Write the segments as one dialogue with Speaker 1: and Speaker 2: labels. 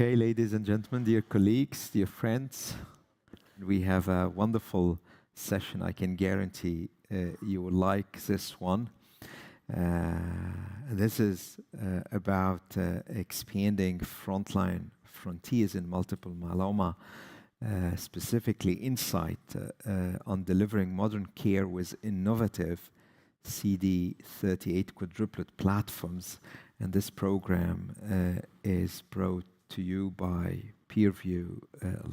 Speaker 1: Okay, ladies and gentlemen, dear colleagues, dear friends, we have a wonderful session. I can guarantee you will like this one. This is about expanding frontline frontiers in multiple myeloma, specifically insight on delivering modern care with innovative CD38 quadruplet platforms. And this program is brought to you by PeerView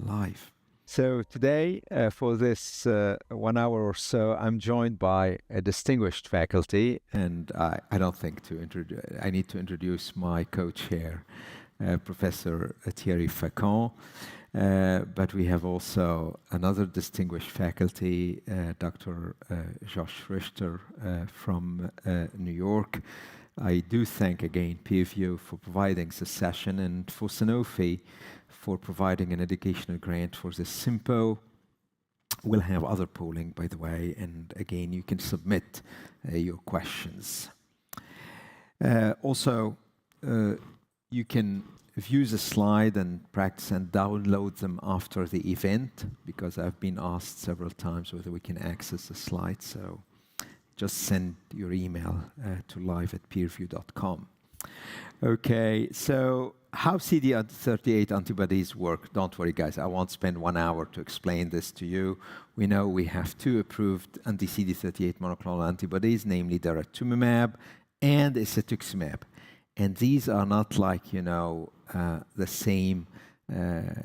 Speaker 1: Live. So today, for this 1 hour or so, I'm joined by a distinguished faculty, and I don't think I need to introduce my co-chair, Professor Thierry Facon. But we have also another distinguished faculty, Dr. Josh Richter from New York. I do thank again PeerView for providing this session and for Sanofi for providing an educational grant for this Simpo. We'll have other polling, by the way, and again, you can submit your questions. Also, you can view the slide and practice and download them after the event, because I've been asked several times whether we can access the slides. So just send your email to live@peerview.com. Okay, so how CD38 antibodies work? Don't worry, guys. I won't spend 1 hour to explain this to you. We know we have 2 approved anti-CD38 monoclonal antibodies, namely daratumumab and isatuximab. And these are not like, the same.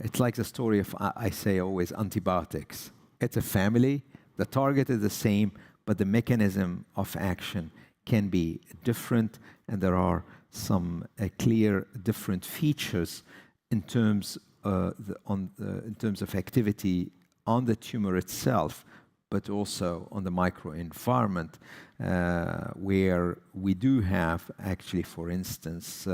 Speaker 1: It's like the story of, I say always, antibiotics. It's a family. The target is the same, but the mechanism of action can be different, and there are some clear different features in terms in terms of activity on the tumor itself, but also on the microenvironment, where we do have actually, for instance,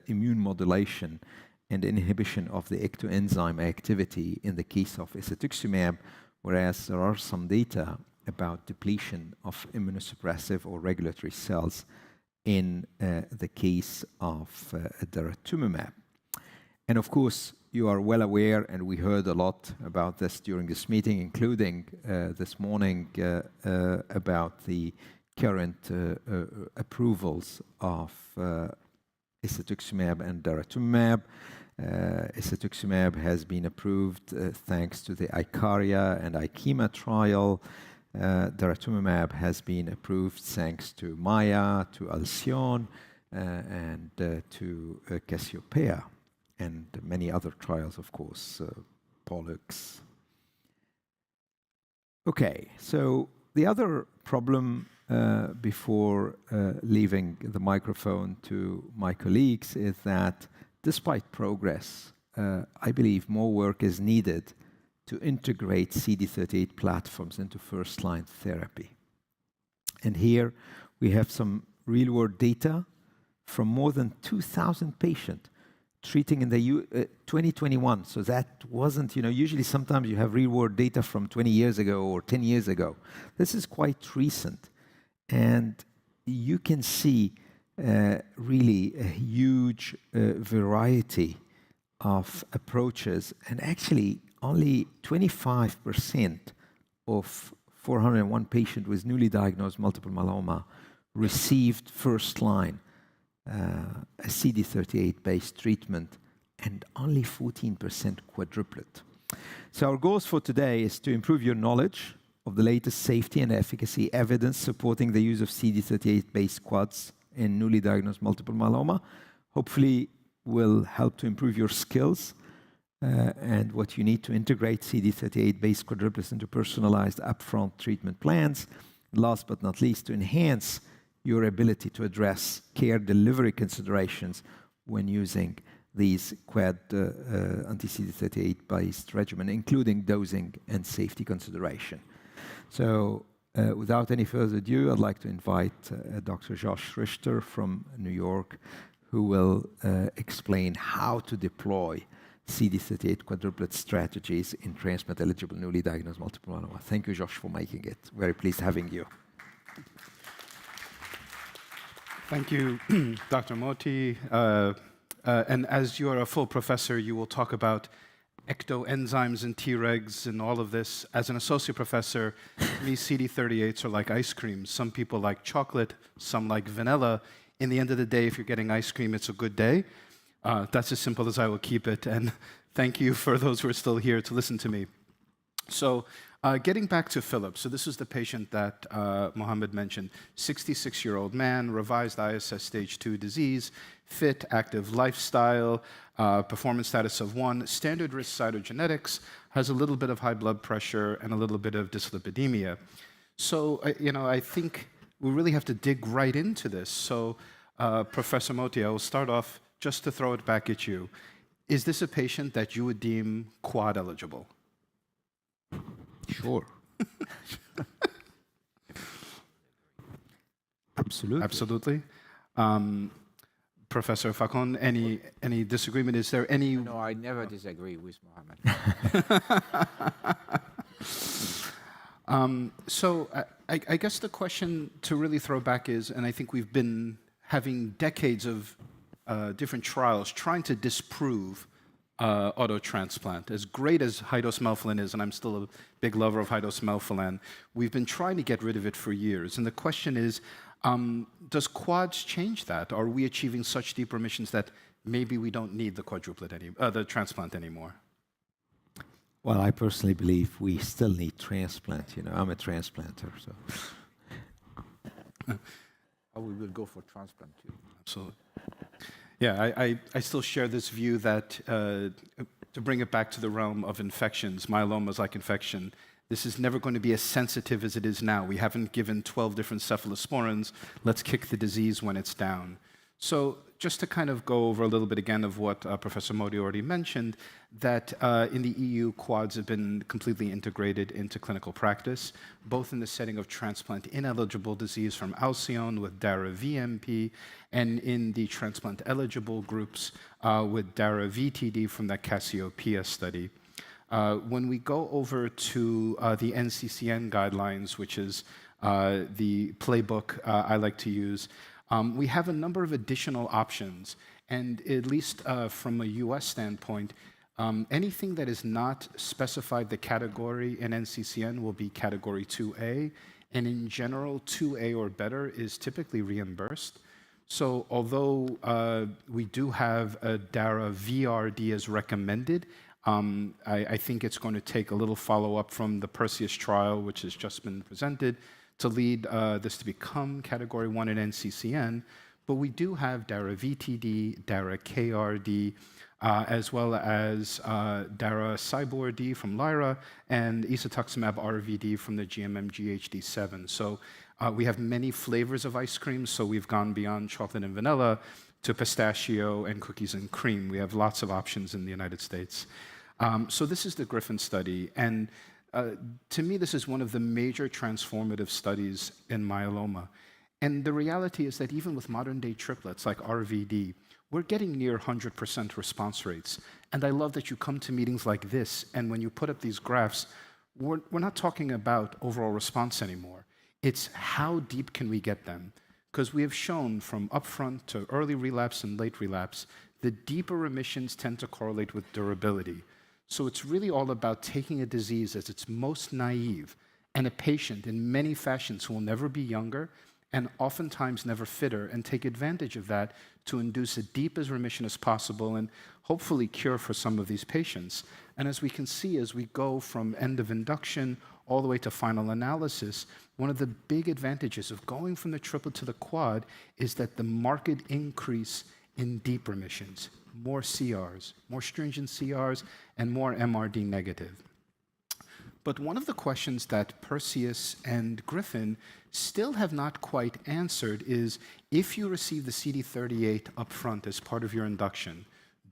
Speaker 1: immune modulation and inhibition of the ectoenzyme activity in the case of isatuximab, whereas there are some data about depletion of immunosuppressive or regulatory cells in the case of daratumumab. And of course, you are well aware, and we heard a lot about this during this meeting, including this morning, about the current approvals of isatuximab and daratumumab. Isatuximab has been approved thanks to the ICARIA and IKEMA trial. Daratumumab has been approved thanks to MAIA, to Alcyon, and to Cassiopeia, and many other trials, of course, Pollux. Okay, so the other problem before leaving the microphone to my colleagues is that despite progress, I believe more work is needed to integrate CD38 platforms into first-line therapy. And here we have some real-world data from more than 2,000 patients treating in the 2021. So that wasn't, usually sometimes you have real-world data from 20 years ago or 10 years ago. This is quite recent. And you can see really a huge variety of approaches, and actually only 25% of 401 patients with newly diagnosed multiple myeloma received first-line a CD38-based treatment, and only 14% quadruplet. So our goals for today is to improve your knowledge of the latest safety and efficacy evidence supporting the use of CD38-based quads in newly diagnosed multiple myeloma. Hopefully, will help to improve your skills and what you need to integrate CD38-based quadruplets into personalized upfront treatment plans. Last but not least, to enhance your ability to address care delivery considerations when using these quad anti-CD38-based regimen, including dosing and safety consideration. So without any further ado, I'd like to invite Dr. Josh Richter from New York, who will explain how to deploy CD38 quadruplet strategies in transplant-eligible newly diagnosed multiple myeloma. Thank you, Josh, for making it. Very pleased having you.
Speaker 2: Thank you, Dr. Mohty. And as you are a full professor, you will talk about ectoenzymes and Tregs and all of this. As an associate professor, to me, CD38s are like ice cream. Some people like chocolate, some like vanilla. In the end of the day, if you're getting ice cream, it's a good day. That's as simple as I will keep it. And thank you for those who are still here to listen to me. So getting back to Philip, so this is the patient that Mohammed mentioned, 66-year-old man, revised ISS stage 2 disease, fit, active lifestyle, performance status of 1, standard risk cytogenetics, has a little bit of high blood pressure and a little bit of dyslipidemia. So, I think we really have to dig right into this. So, Professor Mohty, I will start off just to throw it back at you. Is this a patient that you would deem quad eligible?
Speaker 3: Sure. Absolutely.
Speaker 2: Absolutely. Professor Facon, any disagreement? Is there any?
Speaker 3: No, I never disagree with Mohammed.
Speaker 2: So I guess the question to really throw back is, and I think we've been having decades of different trials trying to disprove autotransplant. As great as high-dose melphalan is, and I'm still a big lover of high-dose melphalan, we've been trying to get rid of it for years. And the question is, does quads change that? Are we achieving such deep remissions that maybe we don't need the the transplant anymore?
Speaker 1: Well, I personally believe we still need transplant. I'm a transplanter, so.
Speaker 3: We will go for transplant too.
Speaker 2: Absolutely. Yeah, I still share this view that to bring it back to the realm of infections, myeloma is like infection. This is never going to be as sensitive as it is now. We haven't given 12 different cephalosporins. Let's kick the disease when it's down. So just to kind of go over a little bit again of what Professor Mohty already mentioned, that in the EU, quads have been completely integrated into clinical practice, both in the setting of transplant-ineligible disease from Alcyone with DARA-VMP, and in the transplant-eligible groups with DARA-VTD from that Cassiopeia study. When we go over to the NCCN guidelines, which is the playbook I like to use, we have a number of additional options. And at least from a US standpoint, anything that is not specified the category in NCCN will be category 2A. And in general, 2A or better is typically reimbursed. So although we do have a DARA VRD as recommended, I think it's going to take a little follow-up from the Perseus trial, which has just been presented, to lead this to become Category 1 in NCCN. But we do have DARA VTD, DARA KRD, as well as DARA CyBOR-D from Lyra, and isatuximab RVD from the GMM GHD7. So we have many flavors of ice cream, so we've gone beyond chocolate and vanilla to pistachio and cookies and cream. We have lots of options in the United States. So this is the Griffin study, and to me, this is one of the major transformative studies in myeloma. And the reality is that even with modern-day triplets like RVD, we're getting near 100% response rates. And I love that you come to meetings like this, and when you put up these graphs, we're not talking about overall response anymore. It's how deep can we get them? Because we have shown from upfront to early relapse and late relapse, the deeper remissions tend to correlate with durability. So it's really all about taking a disease as its most naive and a patient in many fashions who will never be younger and oftentimes never fitter, and take advantage of that to induce as deep as remission as possible and hopefully cure for some of these patients. And as we can see, as we go from end of induction all the way to final analysis, one of the big advantages of going from the triplet to the quad is that the marked increase in deep remissions, more CRs, more stringent CRs, and more MRD negative. But one of the questions that Perseus and Griffin still have not quite answered is, if you receive the CD38 upfront as part of your induction,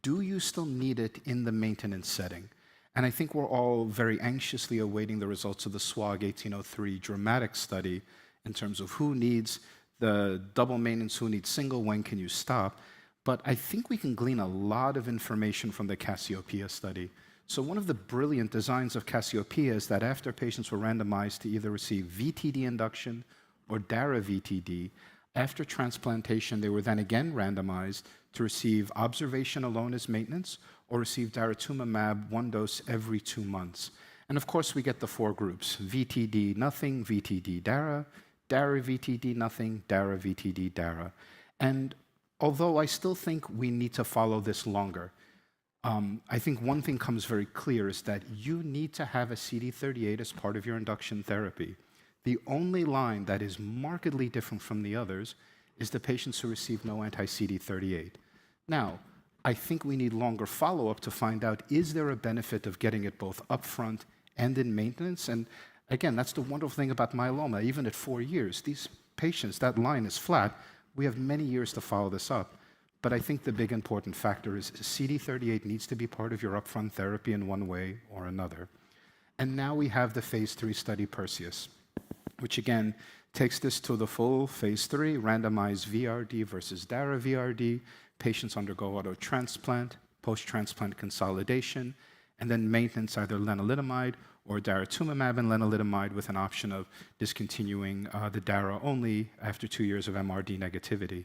Speaker 2: do you still need it in the maintenance setting? And I think we're all very anxiously awaiting the results of the SWOG 1803 dramatic study in terms of who needs the double maintenance, who needs single, when can you stop. But I think we can glean a lot of information from the Cassiopeia study. So one of the brilliant designs of Cassiopeia is that after patients were randomized to either receive VTD induction or DARA VTD, After transplantation, they were then again randomized to receive observation alone as maintenance or receive daratumumab 1 dose every 2 months. And of course, we get the 4 groups: VTD nothing, VTD DARA, DARA VTD nothing, DARA VTD DARA. And although I still think we need to follow this longer, I think one thing comes very clear is that you need to have a CD38 as part of your induction therapy. The only line that is markedly different from the others is the patients who receive no anti-CD38. Now, I think we need longer follow-up to find out, is there a benefit of getting it both upfront and in maintenance? And again, that's the wonderful thing about myeloma. Even at 4 years, these patients, that line is flat. We have many years to follow this up. But I think the big important factor is CD38 needs to be part of your upfront therapy in one way or another. And now we have the phase 3 study Perseus, which again takes this to the full phase 3, randomized VRD versus DARA VRD. Patients undergo auto transplant, post-transplant consolidation, and then maintenance, either lenalidomide or daratumumab and lenalidomide, with an option of discontinuing the DARA only after 2 years of MRD negativity.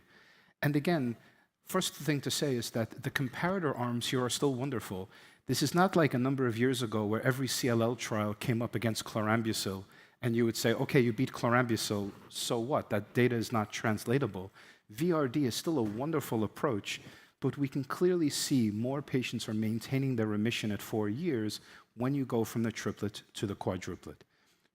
Speaker 2: And again, first thing to say is that the comparator arms here are still wonderful. This is not like a number of years ago where every CLL trial came up against chlorambucil, and you would say, okay, you beat chlorambucil, so what? That data is not translatable. VRD is still a wonderful approach, but we can clearly see more patients are maintaining their remission at 4 years when you go from the triplet to the quadruplet.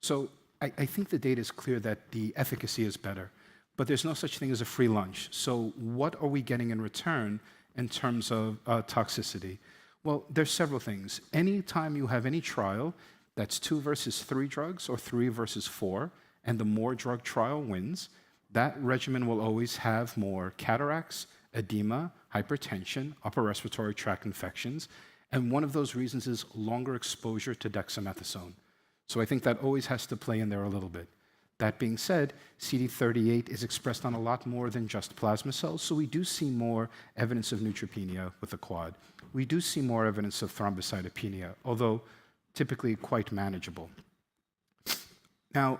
Speaker 2: So I think the data is clear that the efficacy is better, but there's no such thing as a free lunch. So what are we getting in return in terms of toxicity? Well, there's several things. Anytime you have any trial that's 2 versus 3 drugs or 3 versus 4, and the more drug trial wins, that regimen will always have more cataracts, edema, hypertension, upper respiratory tract infections, and one of those reasons is longer exposure to dexamethasone. So I think that always has to play in there a little bit. That being said, CD38 is expressed on a lot more than just plasma cells, so we do see more evidence of neutropenia with the quad. We do see more evidence of thrombocytopenia, although typically quite manageable. Now,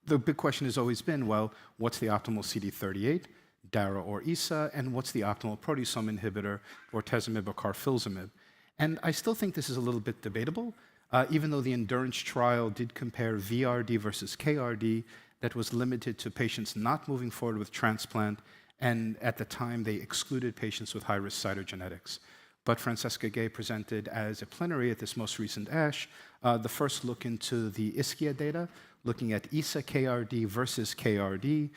Speaker 2: the big question has always been, well, what's the optimal CD38, DARA or ESA, and what's the optimal proteasome inhibitor, bortezomib or carfilzomib? And I still think this is a little bit debatable, even though the Endurance trial did compare VRD versus KRD, that was limited to patients not moving forward with transplant, and at the time they excluded patients with high-risk cytogenetics. But Francesca Gay presented as a plenary at this most recent ASH the first look into the Ischia data, looking at ESA KRD versus KRD,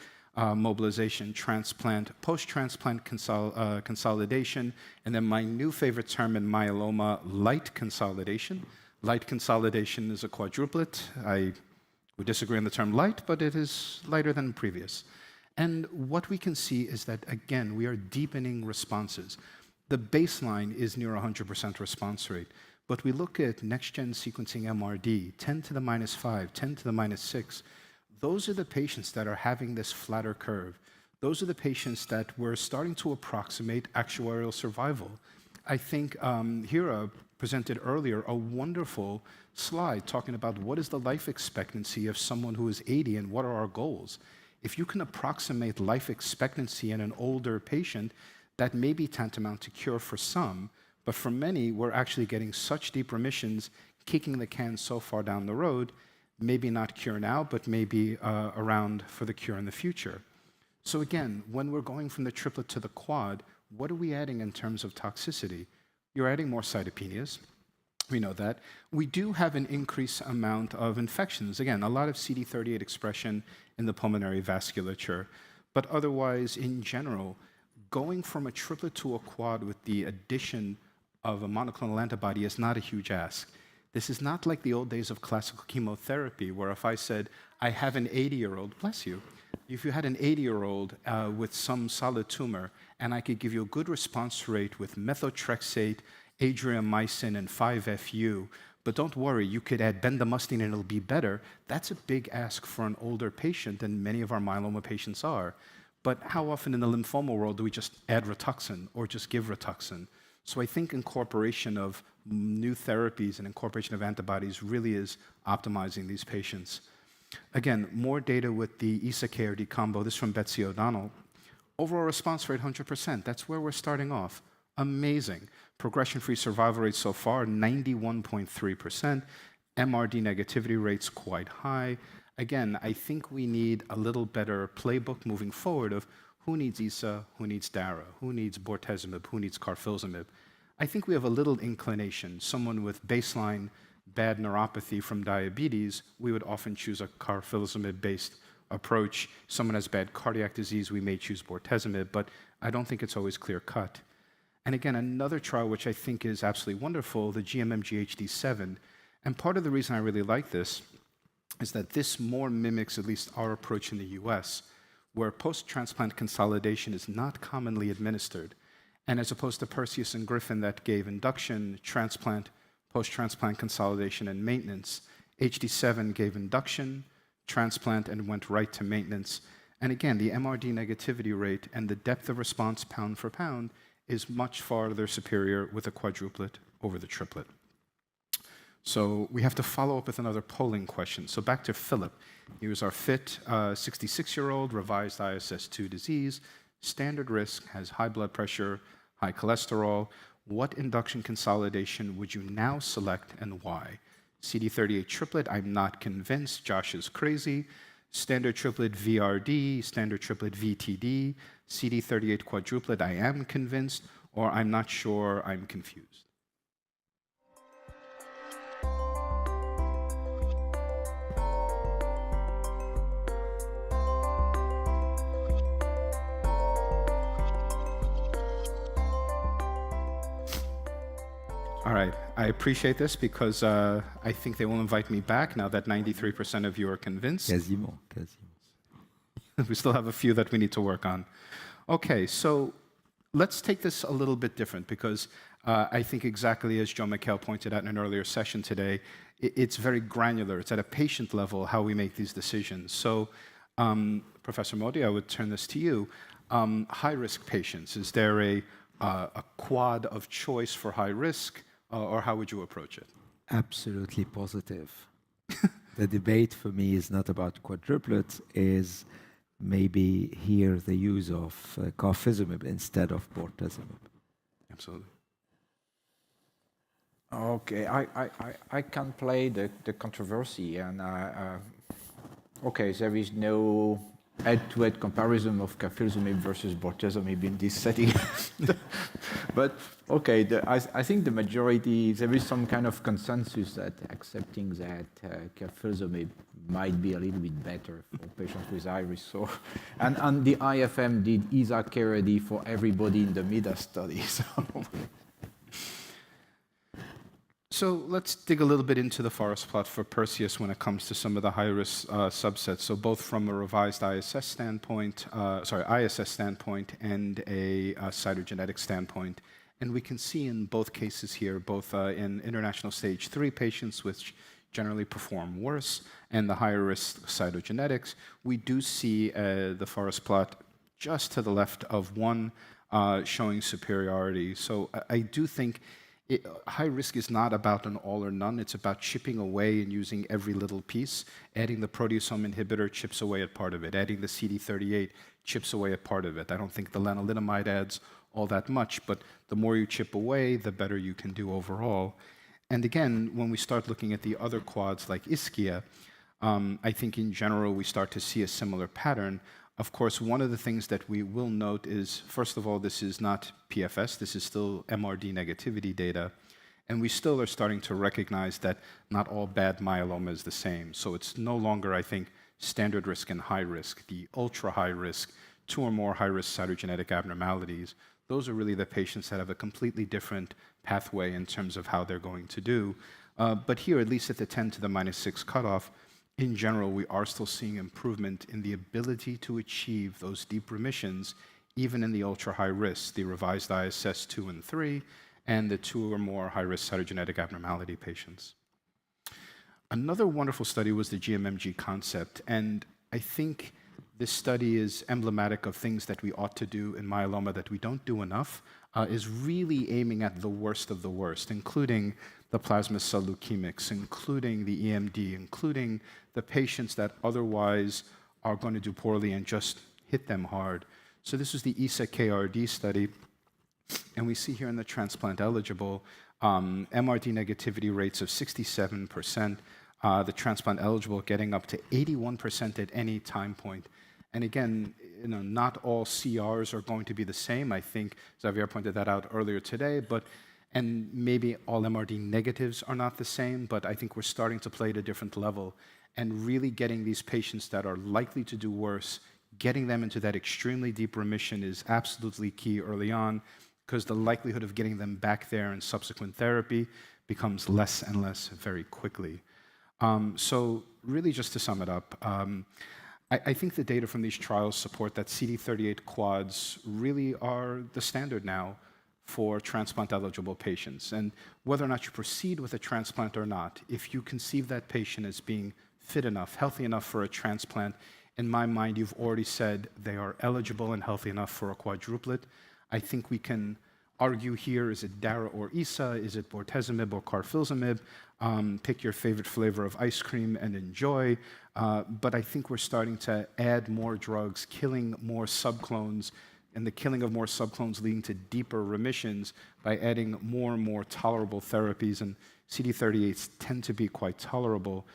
Speaker 2: mobilization, transplant, post-transplant consolidation, and then my new favorite term in myeloma, light consolidation. Light consolidation is a quadruplet. I would disagree on the term light, but it is lighter than previous. And what we can see is that, again, we are deepening responses. The baseline is near 100% response rate, but we look at next-gen sequencing MRD, 10 to the minus 5, 10 to the minus 6. Those are the patients that are having this flatter curve. Those are the patients that we're starting to approximate actuarial survival. I think Hira presented earlier a wonderful slide talking about what is the life expectancy of someone who is 80 and what are our goals. If you can approximate life expectancy in an older patient, that may be tantamount to cure for some, but for many, we're actually getting such deep remissions, kicking the can so far down the road, maybe not cure now, but maybe around for the cure in the future. So again, when we're going from the triplet to the quad, what are we adding in terms of toxicity? You're adding more cytopenias. We know that. We do have an increased amount of infections. Again, a lot of CD38 expression in the pulmonary vasculature, but otherwise, in general, going from a triplet to a quad with the addition of a monoclonal antibody is not a huge ask. This is not like the old days of classical chemotherapy, where if I said, I have an 80-year-old, bless you, if you had an 80-year-old with some solid tumor, and I could give you a good response rate with methotrexate, adriamycin, and 5-FU, but don't worry, you could add bendamustine and it'll be better, that's a big ask for an older patient, and many of our myeloma patients are. But how often in the lymphoma world do we just add Rituxan or just give Rituxan? So I think incorporation of new therapies and incorporation of antibodies really is optimizing these patients. Again, more data with the ISA-KRD combo. This from Betsy O'Donnell. Overall response rate, 100%. That's where we're starting off. Amazing. Progression-free survival rate so far, 91.3%. MRD negativity rates quite high. Again, I think we need a little better playbook moving forward of who needs ISA, who needs DARA, who needs bortezomib, who needs carfilzomib. I think we have a little inclination. Someone with baseline bad neuropathy from diabetes, we would often choose a carfilzomib-based approach. Someone has bad cardiac disease, we may choose bortezomib, but I don't think it's always clear-cut. And again, another trial which I think is absolutely wonderful, the GMMG-HD7. And part of the reason I really like this is that this more mimics at least our approach in the US, where post-transplant consolidation is not commonly administered. And as opposed to Perseus and Griffin that gave induction, transplant, post-transplant consolidation, and maintenance, HD7 gave induction, transplant, and went right to maintenance. And again, the MRD negativity rate and the depth of response pound for pound is much farther superior with a quadruplet over the triplet. So we have to follow up with another polling question. So back to Philip. He was our fit 66-year-old, revised ISS2 disease, standard risk, has high blood pressure, high cholesterol. What induction consolidation would you now select and why? CD38 triplet, I'm not convinced. Josh is crazy. Standard triplet VRD, standard triplet VTD, CD38 quadruplet, I am convinced, or I'm not sure, I'm confused. All right, I appreciate this because I think they will invite me back now that 93% of you are convinced.
Speaker 1: Quasiment.
Speaker 2: We still have a few that we need to work on. Okay, so let's take this a little bit different because I think exactly as Joe McHale pointed out in an earlier session today, it's very granular. It's at a patient level how we make these decisions. So Professor Mohty, I would turn this to you. High-risk patients, is there a quad of choice for high risk? Or how would you approach it?
Speaker 1: Absolutely positive. The debate for me is not about quadruplets, is maybe here the use of carfilzomib instead of bortezomib.
Speaker 2: Absolutely.
Speaker 3: Okay, I can play the controversy, and okay, there is no head-to-head comparison of carfilzomib versus bortezomib in this setting. But okay, I think the majority, there is some kind of consensus that accepting that carfilzomib might be a little bit better for patients with high risk. So, and the IFM did ISA-KRD for everybody in the MIDA study.
Speaker 2: So let's dig a little bit into the forest plot for Perseus when it comes to some of the high-risk subsets. So both from a revised ISS standpoint, ISS standpoint and a cytogenetic standpoint. And we can see in both cases here, both in international stage 3 patients, which generally perform worse, and the higher risk cytogenetics, we do see the forest plot just to the left of one showing superiority. So I do think high risk is not about an all or none. It's about chipping away and using every little piece. Adding the proteasome inhibitor chips away at part of it. Adding the CD38 chips away at part of it. I don't think the lenalidomide adds all that much, but the more you chip away, the better you can do overall. And again, when we start looking at the other quads like Ischia, I think in general we start to see a similar pattern. Of course, one of the things that we will note is, first of all, this is not PFS, this is still MRD negativity data, and we still are starting to recognize that not all bad myeloma is the same. So it's no longer, I think, standard risk and high risk. The ultra high risk, 2 or more high risk cytogenetic abnormalities, those are really the patients that have a completely different pathway in terms of how they're going to do. But here, at least at the 10 to the -6 cutoff, in general, we are still seeing improvement in the ability to achieve those deep remissions, even in the ultra-high risk, the revised ISS 2 and 3, and the 2 or more high-risk cytogenetic abnormality patients. Another wonderful study was the GMMG concept, and I think this study is emblematic of things that we ought to do in myeloma that we don't do enough, is really aiming at the worst of the worst, including the plasma cell leukemics, including the EMD, including the patients that otherwise are going to do poorly and just hit them hard. So this was the ESA-KRD study, and we see here in the transplant eligible MRD negativity rates of 67%, the transplant eligible getting up to 81% at any time point. And again, not all CRs are going to be the same. I think Xavier pointed that out earlier today, and maybe all MRD negatives are not the same, but I think we're starting to play at a different level and really getting these patients that are likely to do worse, getting them into that extremely deep remission is absolutely key early on, because the likelihood of getting them back there in subsequent therapy becomes less and less very quickly. So really just to sum it up, I think the data from these trials support that CD38 quads really are the standard now for transplant-eligible patients. And whether or not you proceed with a transplant or not, if you conceive that patient as being fit enough, healthy enough for a transplant, in my mind, you've already said they are eligible and healthy enough for a quadruplet. I think we can argue here, is it Dara or Isa? Is it bortezomib or carfilzomib? Pick your favorite flavor of ice cream and enjoy. But I think we're starting to add more drugs, killing more subclones, and the killing of more subclones leading to deeper remissions by adding more and more tolerable therapies, and CD38s tend to be quite tolerable.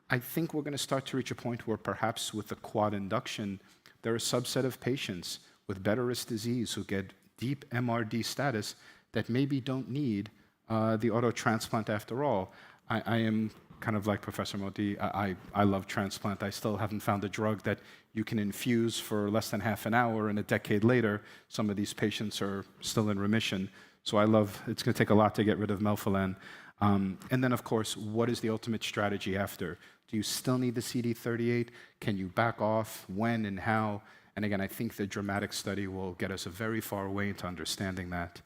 Speaker 2: I think we're going to start to reach a point where perhaps with the quad induction, there are a subset of patients with better risk disease who get deep MRD status that maybe don't need the auto transplant after all. I am kind of like Professor Mohty. I love transplant. I still haven't found a drug that you can infuse for less than half an hour, and a decade later, some of these patients are still in remission. So it's going to take a lot to get rid of melphalan. And then, of course, what is the ultimate strategy after? Do you still need the CD38? Can you back off? When and how? And again, I think the dramatic study will get us a very far way into understanding that.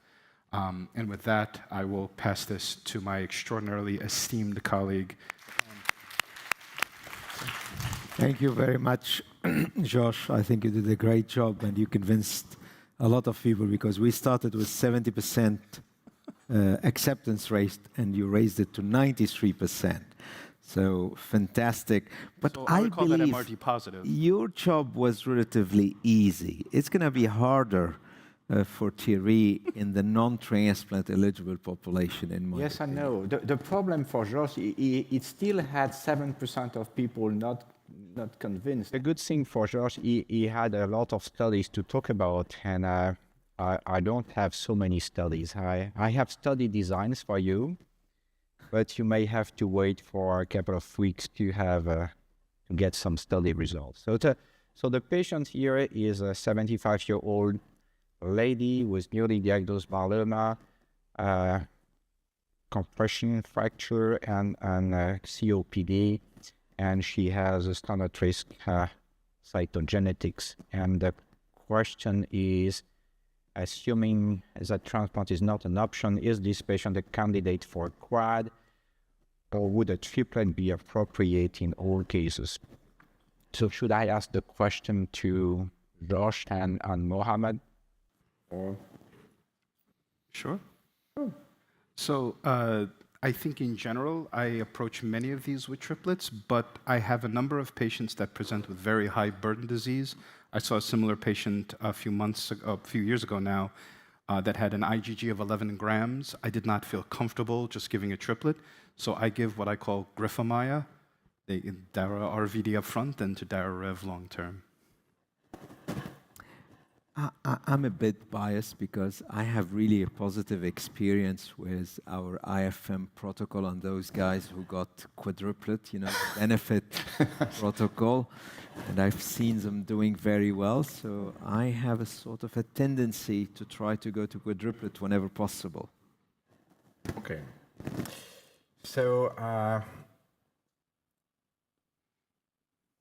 Speaker 2: And with that, I will pass this to my extraordinarily esteemed colleague.
Speaker 1: Thank you very much, Josh. I think you did a great job, and you convinced a lot of people, because we started with 70% acceptance rate, and you raised it to 93%. So fantastic. But
Speaker 2: So
Speaker 1: I
Speaker 2: would call that
Speaker 1: believe
Speaker 2: MRD positive.
Speaker 1: your job was relatively easy. It's going to be harder for Thierry in the non-transplant eligible population in my
Speaker 3: Yes, I
Speaker 1: opinion.
Speaker 3: know. The problem for Josh, it still had 7% of people not convinced.
Speaker 4: The good thing for Josh, he had a lot of studies to talk about, and I don't have so many studies. I have study designs for you, but you may have to wait for a couple of weeks to have to get some study results. So the patient here is a 75-year-old lady with newly diagnosed myeloma, compression fracture, and COPD, and she has a standard risk cytogenetics. And the question is, assuming that transplant is not an option, is this patient a candidate for quad, or would a triplet be appropriate in all cases? So should I ask the question to Josh and Mohammed? Or
Speaker 2: Sure. So I think in general, I approach many of these with triplets, but I have a number of patients that present with very high burden disease. I saw a similar patient a few years ago now, that had an IgG of 11 grams. I did not feel comfortable just giving a triplet, so I give what I call Grifomya, the Dara RVD up front, and to Dara Rev long term.
Speaker 1: I'm a bit biased because I have really a positive experience with our IFM protocol on those guys who got quadruplet, benefit protocol, and I've seen them doing very well. So I have a sort of a tendency to try to go to quadruplet whenever possible.
Speaker 3: okay. So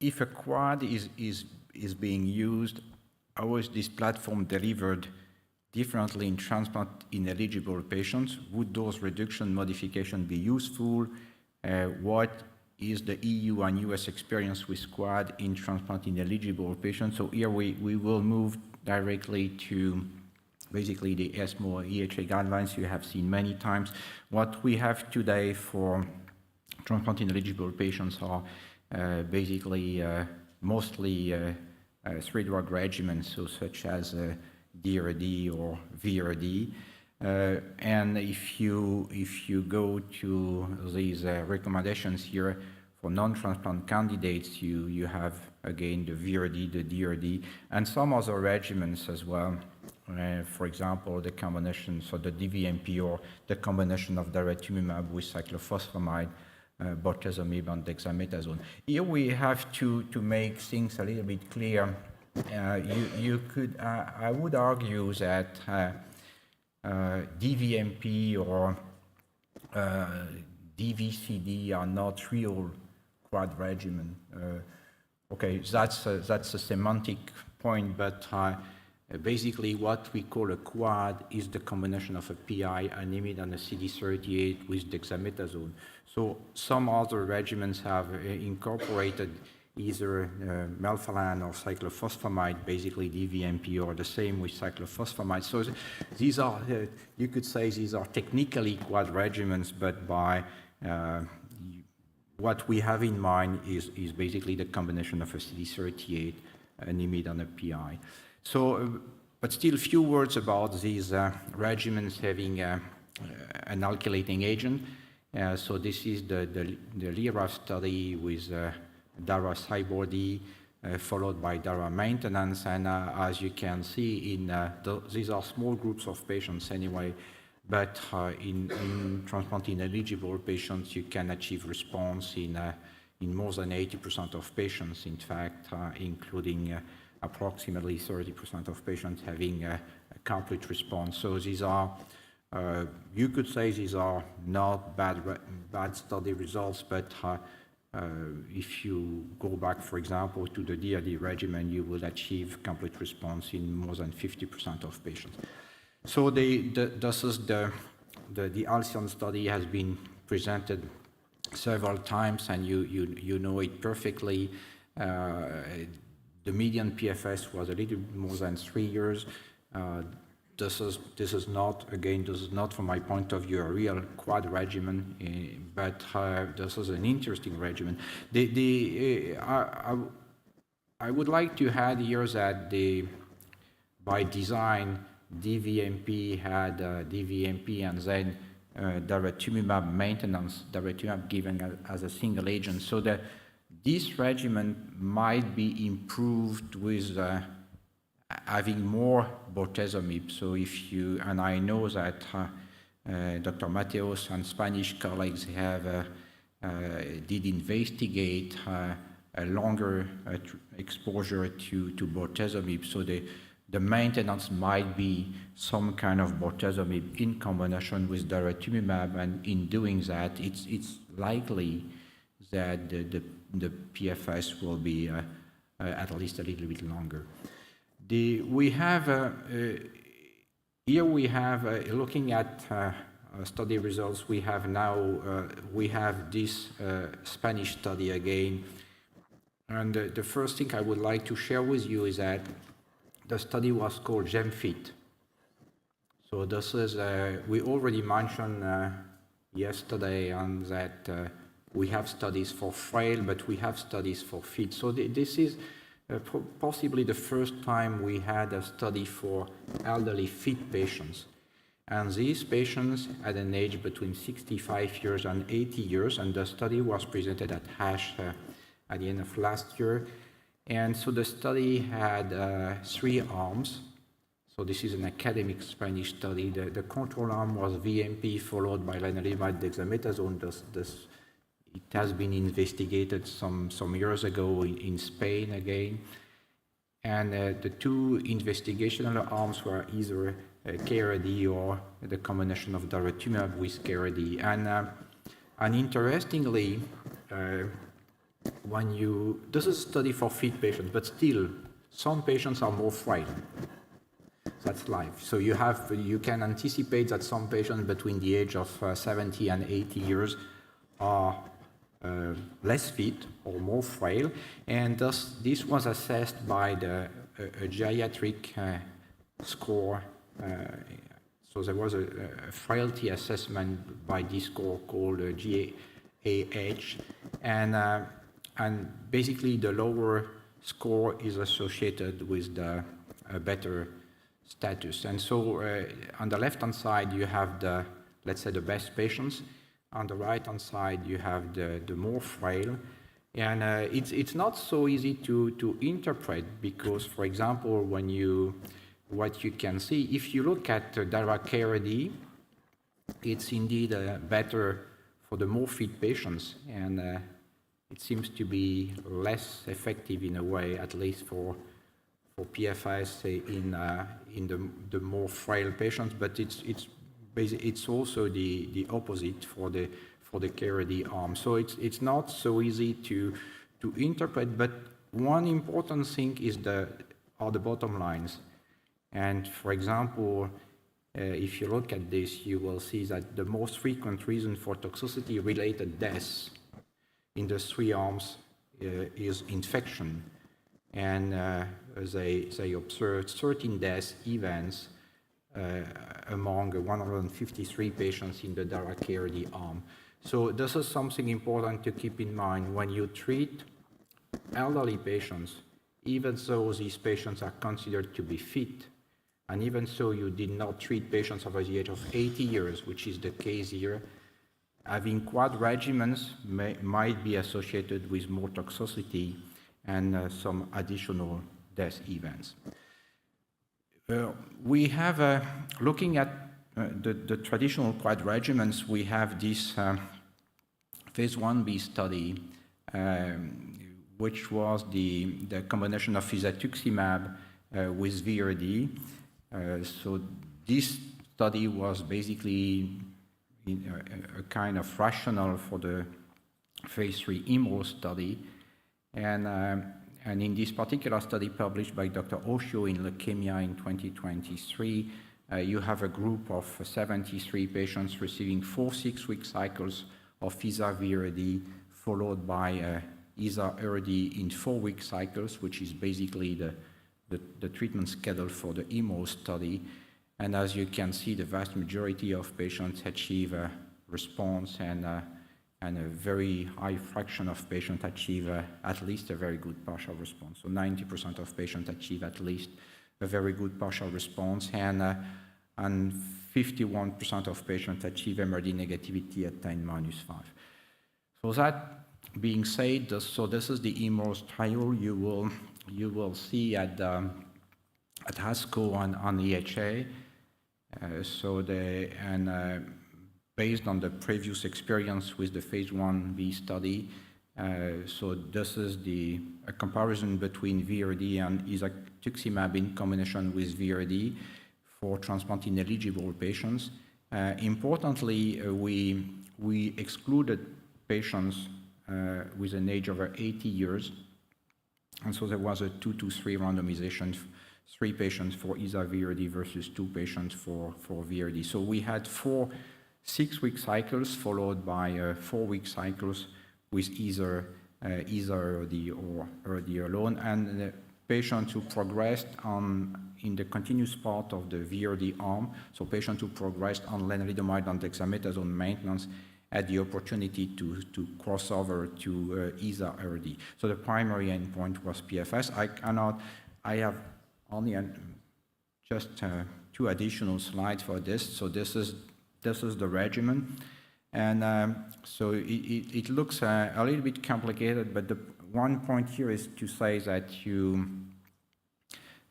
Speaker 3: if a quad is being used, how is this platform delivered differently in transplant ineligible patients? Would dose reduction modification be useful? What is the EU and US experience with quad in transplant ineligible patients? So here we will move directly to
Speaker 4: basically the ESMO EHA guidelines you have seen many times. What we have today for transplant-ineligible patients are basically mostly 3-drug regimens, so such as DRD or VRD. And if you go to these recommendations here for non-transplant candidates, you have again the VRD, the DRD, and some other regimens as well. For example, the combination, so the DVMP or the combination of daratumumab with cyclophosphamide, bortezomib and dexamethasone. Here we have to make things a little bit clear. You could, I would argue that DVMP or DVCD are not real quad regimen. Okay, that's a semantic point, but basically what we call a quad is the combination of a PI, an IMiD, and a CD38 with dexamethasone. So some other regimens have incorporated either melphalan or cyclophosphamide, basically DVMP, or the same with cyclophosphamide. So these are, you could say these are technically quad regimens, but by what we have in mind is basically the combination of a CD38, an IMiD, and a PI. So, but still few words about these regimens having an alkylating agent. So this is the LIRA study with DARA Cybordi, followed by DARA maintenance. And as you can see, these are small groups of patients anyway, but in transplant-ineligible patients, you can achieve response in more than 80% of patients, in fact, including approximately 30% of patients having a complete response. So these are, you could say these are not bad study results, but if you go back, for example, to the DRD regimen, you will achieve complete response in more than 50% of patients. So this is the Alcyon study has been presented several times, and you know it perfectly. The median PFS was a little more than 3 years. This is not, again, this is not from my point of view a real quad regimen, but this is an interesting regimen. I would like to add here that by design, DVMP had DVMP and then daratumumab maintenance, daratumumab given as a single agent, so that this regimen might be improved with having more bortezomib. So if you, and I know that Dr. Mateos and Spanish colleagues have did investigate a longer exposure to bortezomib. So the maintenance might be some kind of bortezomib in combination with daratumumab, and in doing that, it's likely that the PFS will be at least a little bit longer. We have here we have looking at study results. We have now we have this Spanish study again, and the first thing I would like to share with you is that the study was called GEMFIT. So this is we already mentioned yesterday, and that we have studies for frail, but we have studies for fit. So this is possibly the first time we had a study for elderly fit patients. And these patients had an age between 65 years and 80 years, and the study was presented at ASH at the end of last year. And so the study had 3 arms. So this is an academic Spanish study. The control arm was VMP followed by lenalidomide dexamethasone. It has been investigated some years ago in Spain again. And the 2 investigational arms were either KRD or the combination of daratumumab with KRD. And interestingly, this is a study for fit patients, but still, some patients are more frail. That's life. So you can anticipate that some patients between the age of 70 and 80 years are less fit or more frail, and thus this was assessed by a geriatric score So there was a frailty assessment by this score called GAH, and basically the lower score is associated with the better status. And so on the left-hand side, you have the, let's say, the best patients. On the right-hand side, you have the more frail. And it's not so easy to interpret because, for example, what you can see, if you look at direct KRD, it's indeed better for the more fit patients, and it seems to be less effective in a way, at least for PFS in the more frail patients. But it's also the opposite for the KRD arm. So it's not so easy to interpret. But one important thing is are the bottom lines. And for example, if you look at this, you will see that the most frequent reason for toxicity-related deaths in the three arms is infection. And they observed 13 death events among 153 patients in the direct KRD arm. So this is something important to keep in mind when you treat elderly patients, even though these patients are considered to be fit, and even so you did not treat patients over the age of 80 years, which is the case here, having quad regimens might be associated with more toxicity and some additional death events. We have, looking at the traditional quad regimens, we have this phase 1b study, which was the combination of isatuximab with VRD. So this study was basically a kind of rationale for the phase 3 IMRO study. And in this particular study published by Dr. Osho in Leukemia in 2023, you have a group of 73 patients receiving 4 6-week cycles of ISA-VRD followed by ISA-ERD in 4-week cycles, which is basically the treatment schedule for the IMRO study. And as you can see, the vast majority of patients achieve a response, and a very high fraction of patients achieve at least a very good partial response. So 90% of patients achieve at least a very good partial response, and 51% of patients achieve MRD negativity at 10-5. So that being said, so this is the IMROS trial. You will see at ASCO on EHA. Based on the previous experience with the phase 1b study, so this is a comparison between VRD and isatuximab in combination with VRD for transplant-ineligible patients. Importantly, we excluded patients with an age over 80 years, and so there was a 2-to-3 randomization, 3 patients for ISA-VRD versus 2 patients for VRD. So we had 4 6-week cycles followed by 4-week cycles with either ISA-RD or RD alone, and the patients who progressed in the continuous part of the VRD arm, so patients who progressed on lenalidomide and dexamethasone maintenance, had the opportunity to cross over to ISA-RD. So the primary endpoint was PFS. I have only just 2 additional slides for this. So this is the regimen, and so it looks a little bit complicated, but the one point here is to say that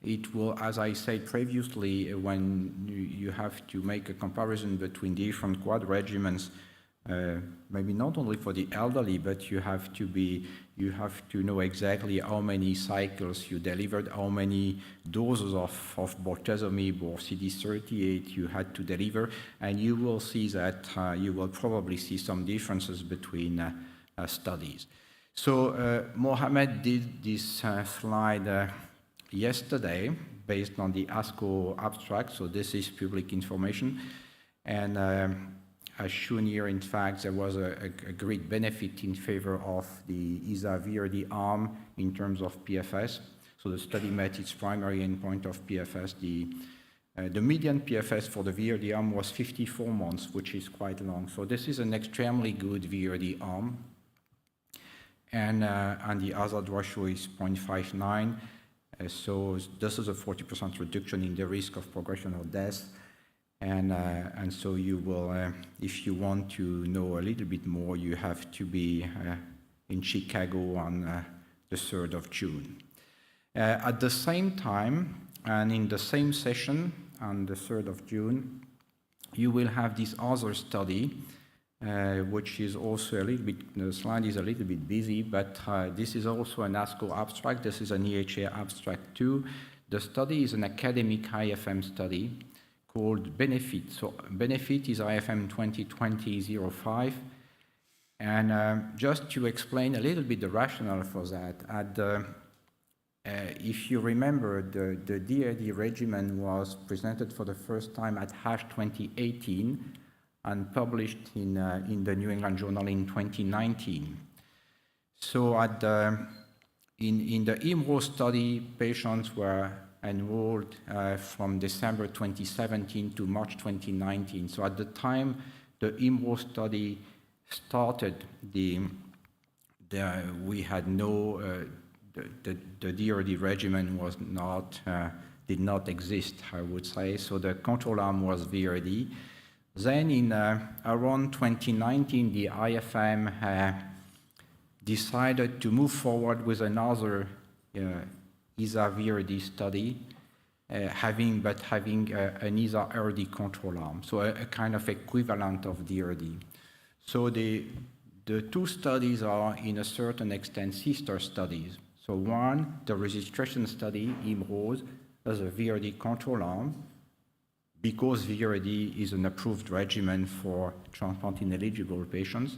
Speaker 4: it will, as I said previously, when you have to make a comparison between different quad regimens, maybe not only for the elderly, but you have to know exactly how many cycles you delivered, how many doses of bortezomib or CD38 you had to deliver, and you will see that you will probably see some differences between studies. So Mohammed did this slide yesterday based on the ASCO abstract, so this is public information, and as shown here, in fact, there was a great benefit in favor of the ISA-VRD arm in terms of PFS. So the study met its primary endpoint of PFS. The median PFS for the VRD arm was 54 months, which is quite long. So this is an extremely good VRD arm. And the hazard ratio is 0.59. So this is a 40% reduction in the risk of progression or death. And so you will, if you want to know a little bit more, you have to be in Chicago on the 3rd of June. At the same time, and in the same session, on the 3rd of June, you will have this other study, which is also a little bit, the slide is a little bit busy, but this is also an ASCO abstract. This is an EHA abstract too. The study is an academic IFM study called BENEFIT. So BENEFIT is IFM 2020-05. And just to explain a little bit the rationale for that, if you remember, the DRD regimen was presented for the first time at ASH 2018 and published in the New England Journal in 2019. So in the IMRO study, patients were enrolled from December 2017 to March 2019. So at the time the IMRO study started, we had no the DRD regimen was not did not exist, I would say. So the control arm was VRD. Then in around 2019, the IFM decided to move forward with another ESA-VRD study, having an ESA-RD control arm, so a kind of equivalent of DRD. So the two studies are, in a certain extent, sister studies. So one, the registration study, IMROSE, as a VRD control arm, because VRD is an approved regimen for transplant-ineligible patients,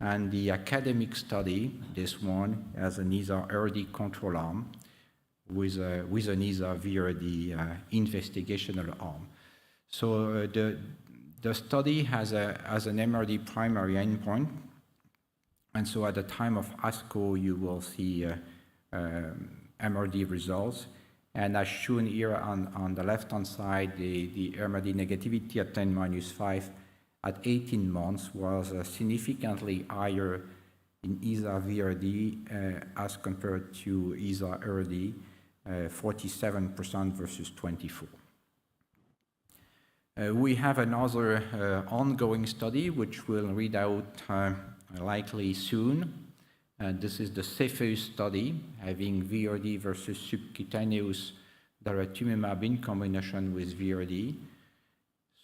Speaker 4: and the academic study, this one, as an ESA-RD control arm, with an ESA-VRD investigational arm. So the study has an MRD primary endpoint, and so at the time of ASCO, you will see MRD results. And as shown here on the left-hand side, the MRD negativity at 10-5 at 18 months was significantly higher in ESA-VRD as compared to ESA-RD, 47% versus 24%. We have another ongoing study which will read out likely soon. This is the CEPHEUS study, having VRD versus subcutaneous daratumumab in combination with VRD.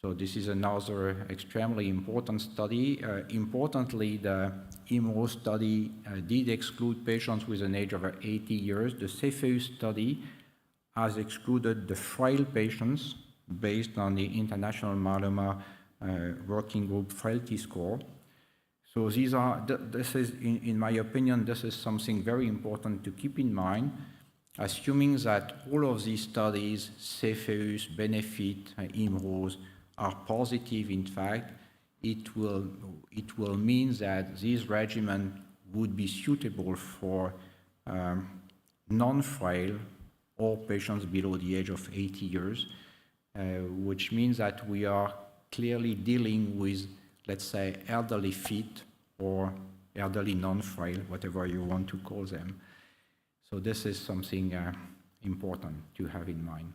Speaker 4: So this is another extremely important study. Importantly, the IMRO study did exclude patients with an age over 80 years. The CEPHEUS study has excluded the frail patients based on the International Myeloma Working Group frailty score. So this is, in my opinion, this is something very important to keep in mind, assuming that all of these studies, CEPHEUS, BENEFIT, IMROSE, are positive. In fact, it will mean that this regimen would be suitable for non-frail or patients below the age of 80 years, which means that we are clearly dealing with, let's say, elderly fit or elderly non-frail, whatever you want to call them. So this is something important to have in mind.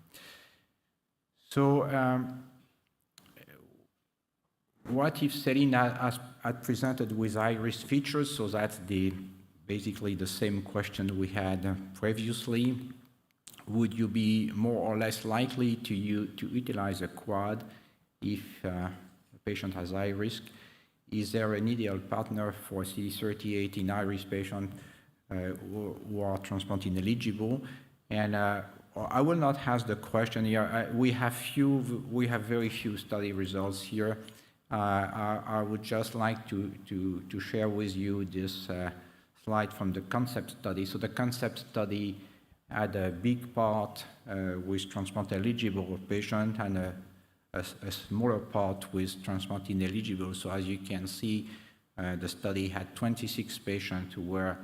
Speaker 4: So what if Selina had presented with high-risk features? So that's basically the same question we had previously. Would you be more or less likely to utilize a quad if a patient has high risk? Is there an ideal partner for CD38 in high-risk patients who are transplant ineligible? And I will not ask the question here. We have very few study results here. I would just like to share with you this slide from the concept study. So the concept study had a big part with transplant eligible patient and a smaller part with transplant ineligible. So as you can see, the study had 26 patients who were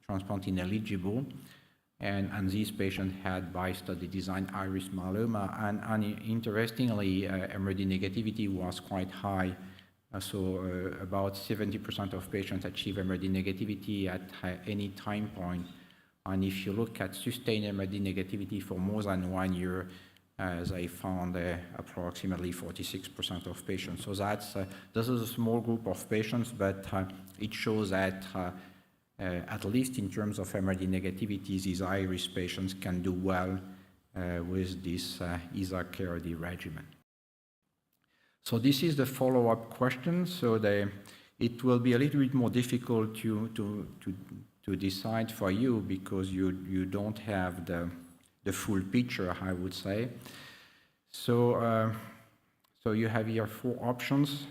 Speaker 4: transplant ineligible. and these patients had, by study design, iris myeloma. And interestingly, MRD negativity was quite high. About 70% of patients achieve MRD negativity at any time point. And if you look at sustained MRD negativity for more than 1 year, they found approximately 46% of patients. So this is a small group of patients, but it shows that at least in terms of MRD negativity, these high-risk patients can do well with this ISA-KRD regimen. So this is the follow-up question. So it will be a little bit more difficult to decide for you because you don't have the full picture, I would say. So you have here 4 options.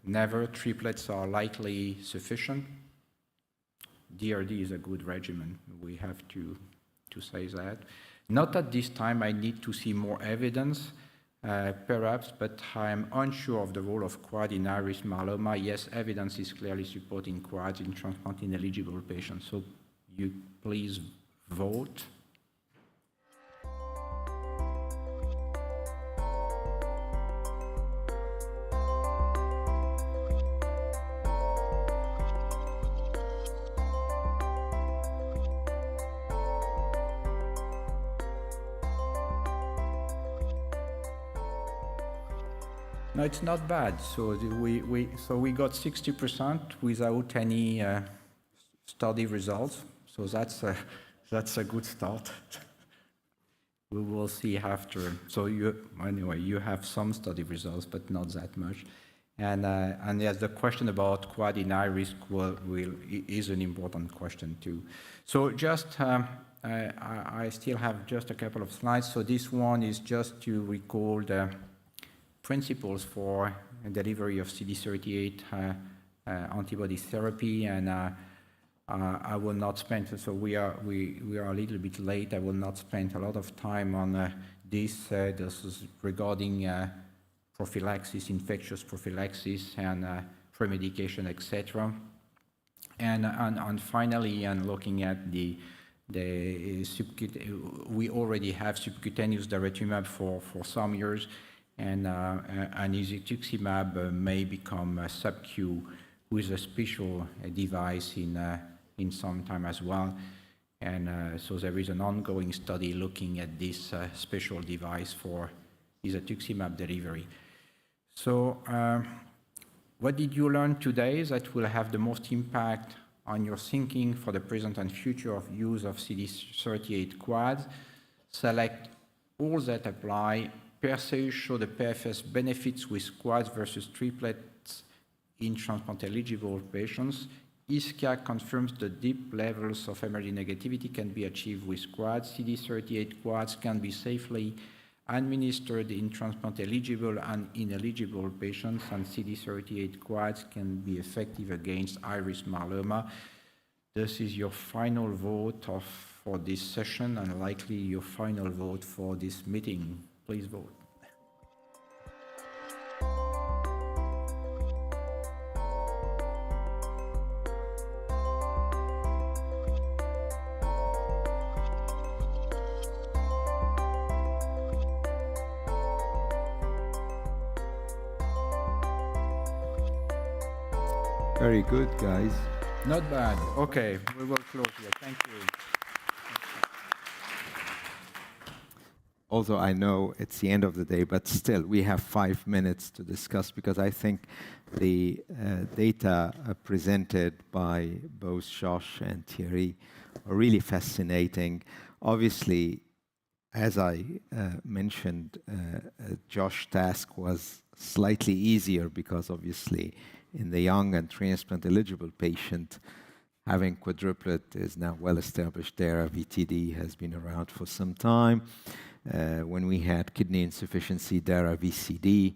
Speaker 4: Never, triplets are likely sufficient. DRD is a good regimen. We have to say that. Not at this time. I need to see more evidence, perhaps, but I'm unsure of the role of quad in iris myeloma. Yes, evidence is clearly supporting quads in transplant-ineligible patients. So you please vote. No, it's not bad. So we got 60% without any study results. So that's a good start. We will see after. So anyway, you have some study results, but not that much. And yes, the question about quad in high risk is an important question too. So just I still have just a couple of slides. So this one is just to recall the principles for delivery of CD38 antibody therapy, and I will not spend. So we are a little bit late. I will not spend a lot of time on this. This is regarding prophylaxis, infectious prophylaxis, and premedication, etc. And finally, and looking at the we already have subcutaneous daratumumab for some years. And isatuximab may become a sub-Q with a special device in some time as well. And so there is an ongoing study looking at this special device for isatuximab delivery. So what did you learn today that will have the most impact on your thinking for the present and future of use of CD38 quads? Select all that apply. PERSEUS show the PFS benefits with quads versus triplets in transplant-eligible patients. ISCA confirms the deep levels of MRD negativity can be achieved with quads. CD38 quads can be safely administered in transplant-eligible and ineligible patients, and CD38 quads can be effective against iris myeloma. This is your final vote for this session and likely your final vote for this meeting. Please vote.
Speaker 1: Very good, guys.
Speaker 4: Not bad. Okay, we will close here. Thank you.
Speaker 1: Although I know it's the end of the day, but still, we have 5 minutes to discuss because I think the data presented by both Josh and Thierry are really fascinating. Obviously, as I mentioned, Josh's task was slightly easier because obviously in the young and transplant-eligible patient, having quadruplet is now well established. Dara VTD has been around for some time. When we had kidney insufficiency, Dara VCD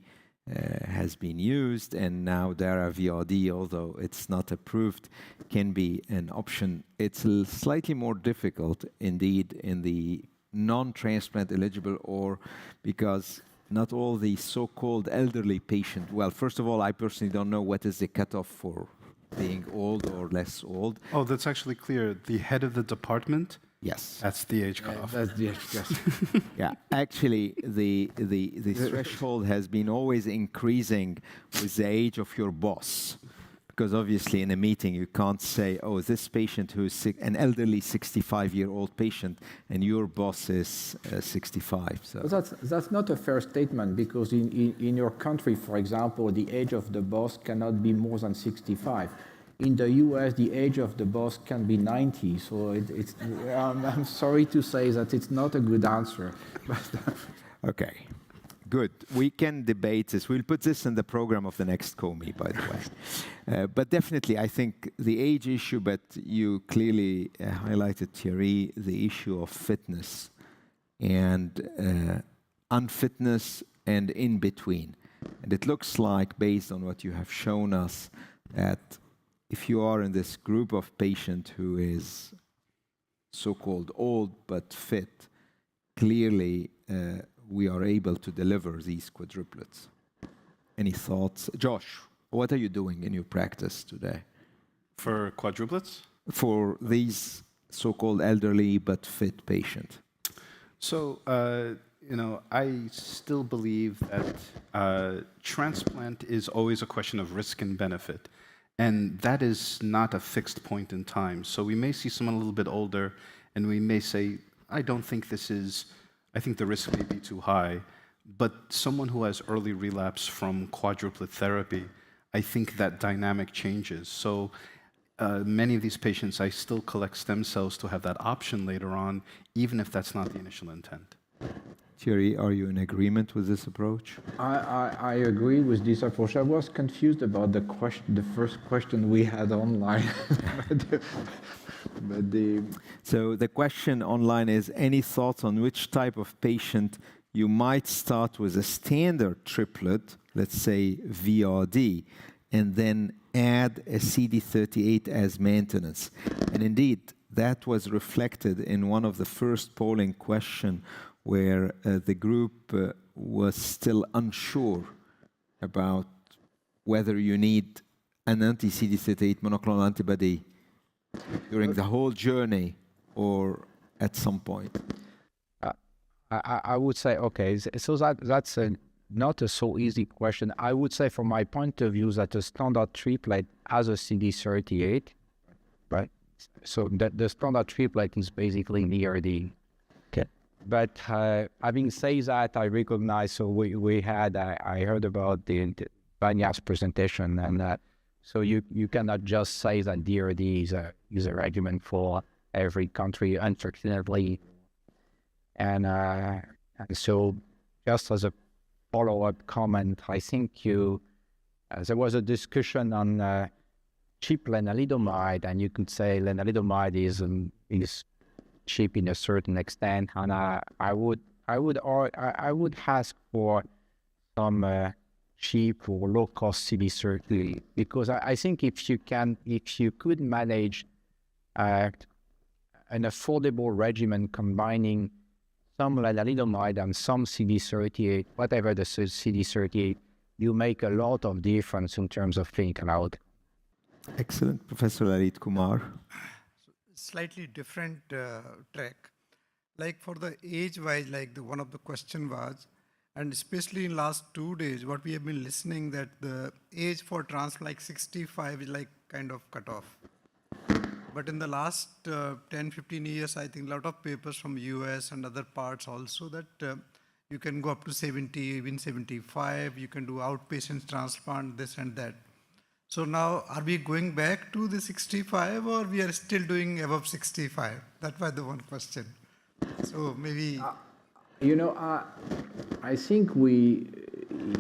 Speaker 1: has been used, and now Dara VRD, although it's not approved, can be an option. It's slightly more difficult indeed in the non-transplant eligible, or because not all the so-called elderly patient. Well, first of all, I personally don't know what is the cutoff for being old or less old.
Speaker 2: Oh, that's actually clear. The head of the department
Speaker 1: Yes.
Speaker 2: That's the age cutoff.
Speaker 3: That's the yes.
Speaker 1: Yeah. Actually, the threshold has been always increasing with the age of your boss. Because obviously in a meeting you can't say, oh, this patient who's an elderly 65-year-old patient and your boss is 65. So
Speaker 3: That's not a fair statement, because in your country, for example, the age of the boss cannot be more than 65. In the US, the age of the boss can be 90. So I'm sorry to say that it's not a good answer.
Speaker 1: okay. Good. We can debate this. We'll put this in the program of the next COMy, by the way. But definitely, I think the age issue, but you clearly highlighted, Thierry, the issue of fitness and unfitness and in between. And it looks like, based on what you have shown us, that if you are in this group of patient who is so-called old but fit, clearly we are able to deliver these quadruplets. Any thoughts? Josh, what are you doing in your practice today?
Speaker 2: For quadruplets?
Speaker 1: For these so-called elderly but fit patient.
Speaker 2: So, I still believe that transplant is always a question of risk and benefit. And that is not a fixed point in time. So we may see someone a little bit older and we may say, I think the risk may be too high. But someone who has early relapse from quadruplet therapy, I think that dynamic changes. So many of these patients, I still collect stem cells to have that option later on, even if that's not the initial intent.
Speaker 1: Thierry, are you in agreement with this approach?
Speaker 3: I agree with this approach. I was confused about the first question we had online.
Speaker 1: So the question online is, any thoughts on which type of patient you might start with a standard triplet, let's say VRD, and then add a CD38 as maintenance? And indeed, that was reflected in one of the first polling question, where the group was still unsure about whether you need an anti-CD38 monoclonal antibody during the whole journey or at some point.
Speaker 4: I would say, okay, so that's not a so easy question. I would say from my point of view that a standard triplet has a CD38, right? So that the standard triplet is basically near the... Okay. But having said that, I recognize, so we had, I heard about the Banya's presentation, and so you cannot just say that DRD is a regimen for every country, unfortunately. And so just as a follow-up comment, I think there was a discussion on cheap lenalidomide, and you could say lenalidomide is cheap in a certain extent, and I would ask for some cheap or low-cost CD30, because I think if you could manage an affordable regimen combining some lenalidomide and some CD38, whatever the CD38, you make a lot of difference in terms of clinical outcome.
Speaker 1: Excellent. Professor Lalit Kumar.
Speaker 5: Slightly different track. Like for the age-wise, like one of the question was, and especially in last 2 days, what we have been listening that the age for transplant, like 65 is like kind of cut off. But in the last 10, 15 years, I think a lot of papers from US and other parts also that you can go up to 70, even 75, you can do outpatient transplant, this and that. So now, are we going back to the 65 or we are still doing above 65? That was the one question. So maybe...
Speaker 3: I think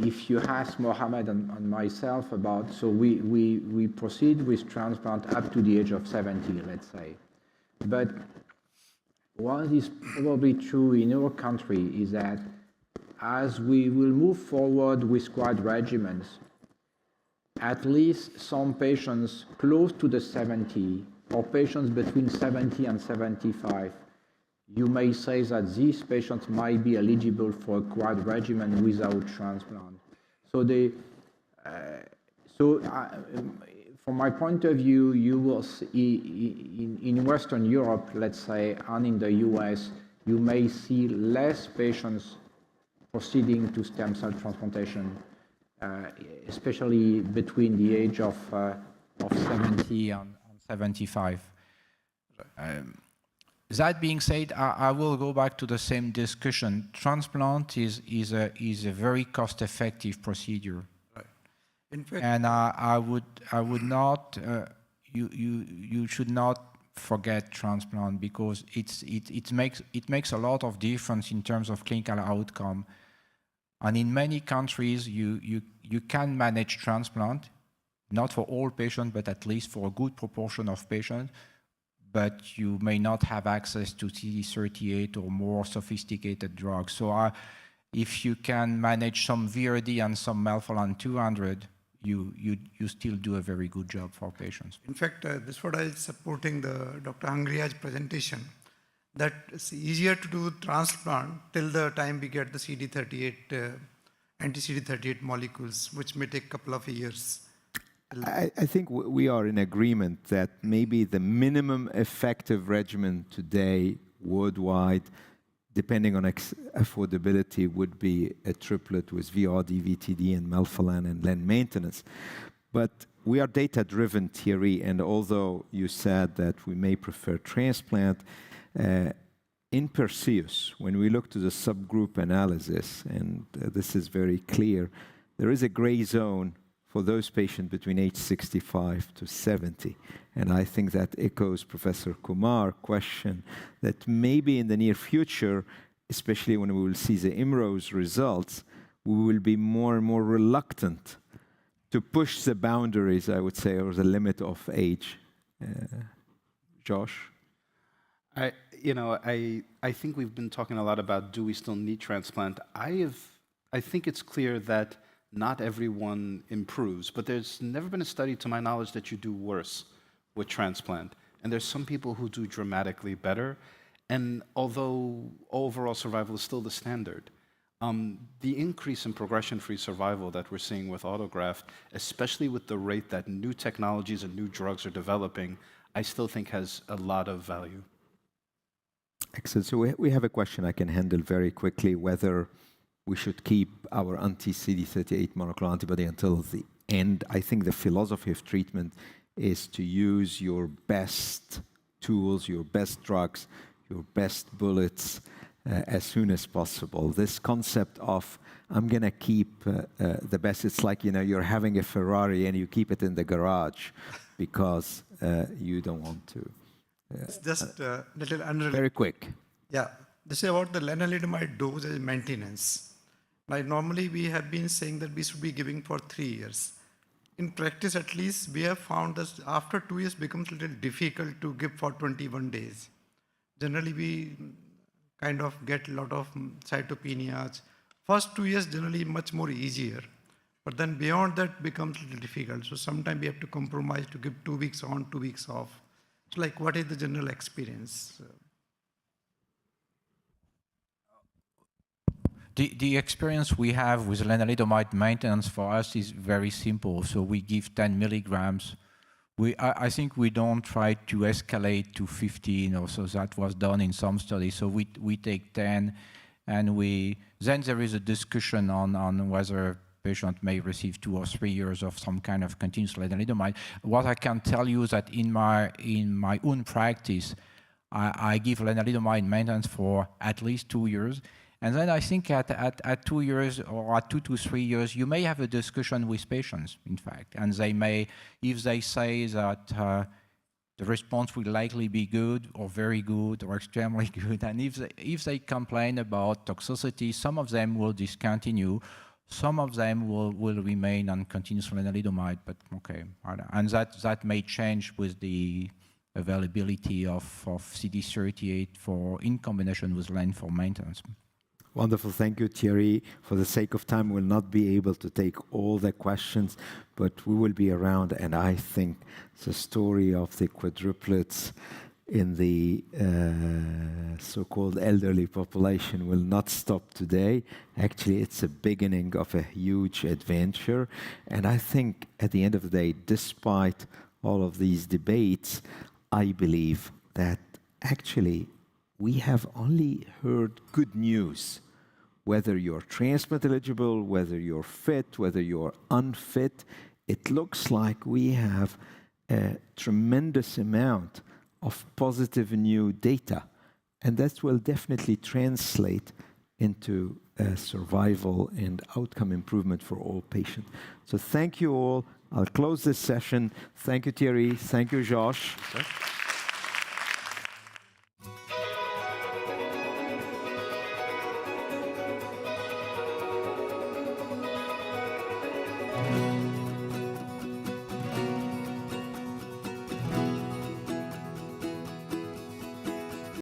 Speaker 3: if you ask Mohammed and myself about, so we proceed with transplant up to the age of 70, let's say. But what is probably true in our country is that as we will move forward with quad regimens, at least some patients close to the 70 or patients between 70 and 75, you may say that these patients might be eligible for a quad regimen without transplant. So from my point of view, you will see in Western Europe, let's say, and in the US, you may see less patients proceeding to stem cell transplantation, especially between the age of 70 and 75. That being said, I will go back to the same discussion. Transplant is a very cost-effective procedure.
Speaker 5: In fact,
Speaker 3: And I would not, you should not forget transplant because it makes a lot of difference in terms of clinical outcome. And in many countries, you can manage transplant, not for all patients, but at least for a good proportion of patients. But you may not have access to CD38 or more sophisticated drugs. So if you can manage some VRD and some melphalan 200, you still do a very good job for patients.
Speaker 5: in fact, this is what I was supporting the Dr. Hungria's presentation, that it's easier to do transplant till the time we get the CD38, anti-CD38 molecules, which may take a couple of years.
Speaker 1: I think we are in agreement that maybe the minimum effective regimen today worldwide, depending on affordability, would be a triplet with VRD, VTD, and melphalan and Len maintenance. But we are data-driven, Thierry, and although you said that we may prefer transplant, in Perseus, when we look to the subgroup analysis, and this is very clear, there is a gray zone for those patients between age 65 to 70. And I think that echoes Professor Kumar's question that maybe in the near future, especially when we will see the IMROS results, we will be more and more reluctant to push the boundaries, I would say, or the limit of age. Josh?
Speaker 2: I think we've been talking a lot about do we still need transplant. I think it's clear that not everyone improves, but there's never been a study, to my knowledge, that you do worse with transplant. And there's some people who do dramatically better. And although overall survival is still the standard, the increase in progression-free survival that we're seeing with autograft, especially with the rate that new technologies and new drugs are developing, I still think has a lot of value.
Speaker 1: Excellent. So we have a question I can handle very quickly, whether we should keep our anti-CD38 monoclonal antibody until the end. I think the philosophy of treatment is to use your best tools, your best drugs, your best bullets as soon as possible. This concept of I'm going to keep the best, it's like, you're having a Ferrari and you keep it in the garage because you don't want to.
Speaker 5: It's just a little unrelated.
Speaker 1: Very quick.
Speaker 5: Yeah, this is about the lenalidomide dose as maintenance. Like normally we have been saying that we should be giving for 3 years. In practice, at least, we have found that after 2 years becomes a little difficult to give for 21 days. Generally, we kind of get a lot of cytopenias. First 2 years generally much more easier, but then beyond that becomes a little difficult. So sometimes we have to compromise to give 2 weeks on, 2 weeks off. So like, what is the general experience?
Speaker 3: The experience we have with lenalidomide maintenance for us is very simple. So we give 10 milligrams. I think we don't try to escalate to 15 or so. That was done in some studies. So we take 10, and then there is a discussion on whether patient may receive 2 or 3 years of some kind of continuous lenalidomide. What I can tell you is that in my own practice, I give lenalidomide maintenance for at least 2 years. And then I think at 2 years or at 2 to 3 years, you may have a discussion with patients, in fact. And they may, if they say that the response will likely be good or very good or extremely good, and if they complain about toxicity, some of them will discontinue. Some of them will remain on continuous lenalidomide, but okay. And that may change with the availability of CD38 in combination with len for maintenance.
Speaker 1: Wonderful. Thank you, Thierry. For the sake of time, we'll not be able to take all the questions, but we will be around. And I think the story of the quadruplets, in the so-called elderly population will not stop today. Actually, it's a beginning of a huge adventure. And I think at the end of the day, despite all of these debates, I believe that actually we have only heard good news. Whether you're transplant eligible, whether you're fit, whether you're unfit, it looks like we have a tremendous amount of positive new data. And that will definitely translate into survival and outcome improvement for all patients. So thank you all. I'll close this session. Thank you, Thierry. Thank you, Josh.